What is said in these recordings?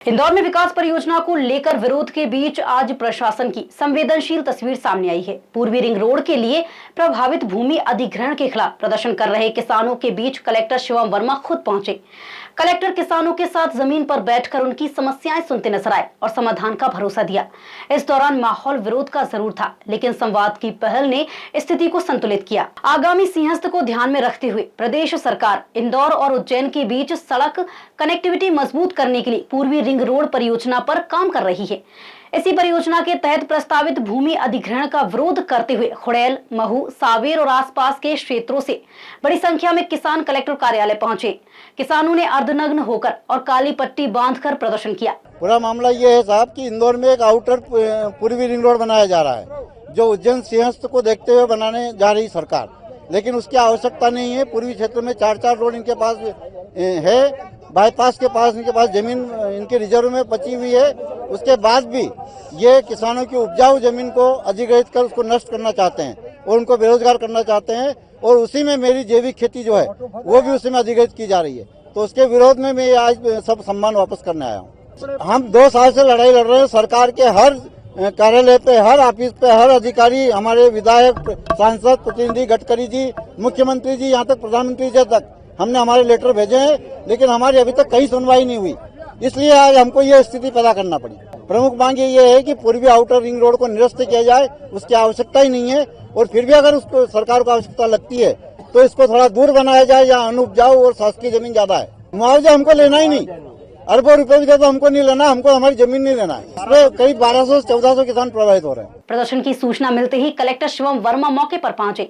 इंदौर में विकास परियोजना को लेकर विरोध के बीच आज प्रशासन की संवेदनशील तस्वीर सामने आई है। पूर्वी रिंग रोड के लिए प्रभावित भूमि अधिग्रहण के खिलाफ प्रदर्शन कर रहे किसानों के बीच कलेक्टर शिवम वर्मा खुद पहुंचे। कलेक्टर किसानों के साथ जमीन पर बैठकर उनकी समस्याएं सुनते नजर आए और समाधान का भरोसा दिया। इस दौरान माहौल विरोध का जरूर था, लेकिन संवाद की पहल ने स्थिति को संतुलित किया। आगामी सिंहस्थ को ध्यान में रखते हुए प्रदेश सरकार इंदौर और उज्जैन के बीच सड़क कनेक्टिविटी मजबूत करने के लिए पूर्वी रिंग रोड परियोजना पर काम कर रही है। इसी परियोजना के तहत प्रस्तावित भूमि अधिग्रहण का विरोध करते हुए खुड़ैल, महू, सावेर और आसपास के क्षेत्रों से बड़ी संख्या में किसान कलेक्टर कार्यालय पहुंचे। किसानों ने अर्धनग्न होकर और काली पट्टी बांधकर प्रदर्शन किया। पूरा मामला ये है साहब कि इंदौर में एक आउटर पूर्वी रिंग रोड बनाया जा रहा है, जो उज्जैन सिंहस्थ को देखते हुए बनाने जा रही सरकार, लेकिन उसकी आवश्यकता नहीं है। पूर्वी क्षेत्र में चार रोड इनके पास है, बाईपास के पास इनके पास जमीन इनके रिजर्व में बची हुई है। उसके बाद भी ये किसानों की उपजाऊ जमीन को अधिग्रहित कर उसको नष्ट करना चाहते हैं और उनको बेरोजगार करना चाहते हैं, और उसी में मेरी जैविक खेती जो है वो भी उसी में अधिग्रहित की जा रही है। तो उसके विरोध में मैं आज सब सम्मान वापस करने आया हूँ। हम 2 साल से लड़ाई लड़ रहे हैं। सरकार के हर कार्यालय पे, हर ऑफिस पे, हर अधिकारी, हमारे विधायक, सांसद, प्रतिनिधि, गडकरी जी, मुख्यमंत्री जी, यहाँ तक प्रधानमंत्री जी तक हमने हमारे लेटर भेजे हैं, लेकिन हमारी अभी तक कहीं सुनवाई नहीं हुई। इसलिए आज हमको ये स्थिति पैदा करना पड़ी। प्रमुख मांग ये है कि पूर्वी आउटर रिंग रोड को निरस्त किया जाए, उसकी आवश्यकता ही नहीं है। और फिर भी अगर उसको सरकार को आवश्यकता लगती है तो इसको थोड़ा दूर बनाया जाए, जहाँ अनुपजाऊ और शासकीय जमीन ज्यादा है। मुआवजा हमको लेना ही नहीं, अरबों रुपए भी दे तो हमको नहीं लेना, हमको हमारी जमीन नहीं लेना है। इसमें करीब 1200 से 1400 किसान प्रभावित हो रहे हैं। प्रदर्शन की सूचना मिलते ही कलेक्टर शिवम वर्मा मौके पर पहुंचे।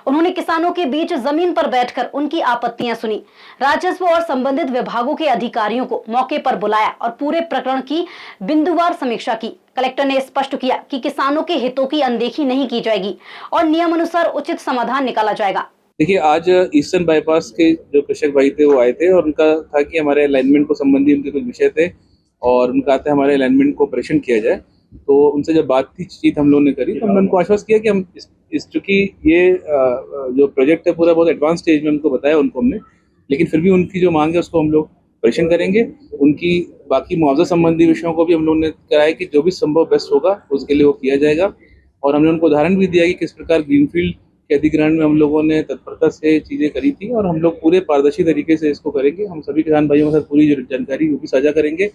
उन्होंने किसानों के बीच जमीन पर बैठकर उनकी आपत्तियां सुनी। राजस्व और संबंधित विभागों के अधिकारियों को मौके पर बुलाया और पूरे प्रकरण की बिंदुवार समीक्षा की। कलेक्टर ने स्पष्ट किया कि किसानों के हितों की अनदेखी नहीं की जाएगी और नियमानुसार उचित समाधान निकाला जाएगा। देखिए, आज ईस्टर्न बाईपास के जो कृषक भाई थे वो आए थे और उनका था कि हमारे अलाइनमेंट को संबंधी उनके कुछ विषय थे और उनका था हमारे अलाइनमेंट को ऑपरेशन किया जाए। तो उनसे जब बातचीत हम लोगों ने करी तो हमने उनको आश्वस्त किया कि हम इस चूंकि ये जो प्रोजेक्ट है पूरा बहुत एडवांस स्टेज में उनको बताया उनको हमने, लेकिन फिर भी उनकी जो मांग है उसको हम लोग ऑपरेशन करेंगे। उनकी बाकी मुआवजा संबंधी विषयों को भी हम लोगों ने कराया कि जो भी संभव बेस्ट होगा उसके लिए वो किया जाएगा। और हमने उनको उदाहरण भी दिया कि किस प्रकार ग्रीनफील्ड के अधिग्रहण में हम लोगों ने तत्परता से चीजें करी थी और हम लोग पूरे पारदर्शी तरीके से इसको करेंगे। हम सभी किसान भाइयों के साथ पूरी जो जानकारी वो भी साझा करेंगे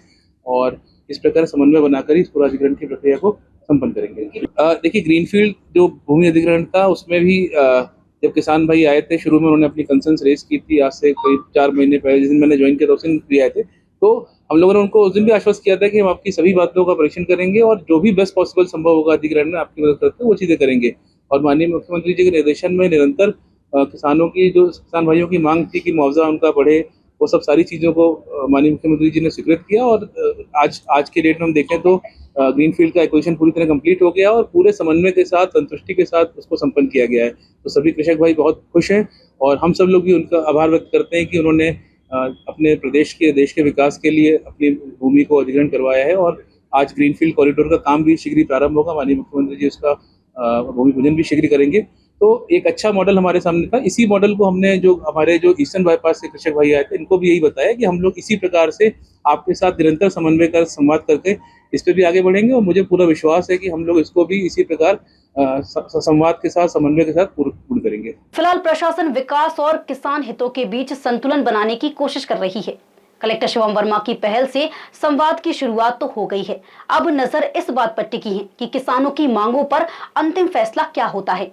और इस प्रकार समन्वय बनाकर इस पूरा अधिग्रहण की प्रक्रिया को संपन्न करेंगे। देखिए, ग्रीनफील्ड जो भूमि अधिग्रहण था उसमें भी जब किसान भाई आए थे शुरू में उन्होंने अपनी कंसर्न्स रेज की थी। आज से करीब 4 महीने पहले जिस दिन मैंने ज्वाइन किया था उस दिन भी आए थे, तो हम लोगों ने उनको उस दिन भी आश्वस्त किया था कि हम आपकी सभी बातों का ऑपरेशन करेंगे और जो भी बेस्ट पॉसिबल संभव होगा अधिग्रहण में आपकी मदद करते वो चीजें करेंगे। और माननीय मुख्यमंत्री जी के निर्देशन में निरंतर किसानों की जो किसान भाइयों की मांग थी कि मुआवजा उनका बढ़े, वो सब सारी चीज़ों को माननीय मुख्यमंत्री जी ने स्वीकृत किया। और आज के डेट में हम देखें तो ग्रीनफील्ड का एक्विजिशन पूरी तरह कंप्लीट हो गया और पूरे समन्वय के साथ, संतुष्टि के साथ उसको संपन्न किया गया है। तो सभी कृषक भाई बहुत खुश हैं और हम सब लोग भी उनका आभार व्यक्त करते हैं कि उन्होंने अपने प्रदेश के, देश के विकास के लिए अपनी भूमि को अधिग्रहण करवाया है। और आज ग्रीनफील्ड कॉरिडोर का काम भी शीघ्र प्रारंभ होगा। माननीय मुख्यमंत्री जी उसका भूमि पूजन भी शीघ्र करेंगे। तो एक अच्छा मॉडल हमारे सामने था। इसी मॉडल को हमने जो हमारे जो ईस्टर्न बाईपास से कृषक भाई आए थे इनको भी यही बताया कि हम लोग इसी प्रकार से आपके साथ निरंतर समन्वय कर संवाद करके इस पे भी आगे बढ़ेंगे। और मुझे पूरा विश्वास है कि हम लोग इसको भी इसी प्रकार संवाद के साथ, समन्वय के साथ पूर्ण करेंगे। फिलहाल प्रशासन विकास और किसान हितों के बीच संतुलन बनाने की कोशिश कर रही है। कलेक्टर शिवम वर्मा की पहल से संवाद की शुरुआत तो हो गई है। अब नजर इस बात पर टिकी है कि किसानों की मांगों पर अंतिम फैसला क्या होता है।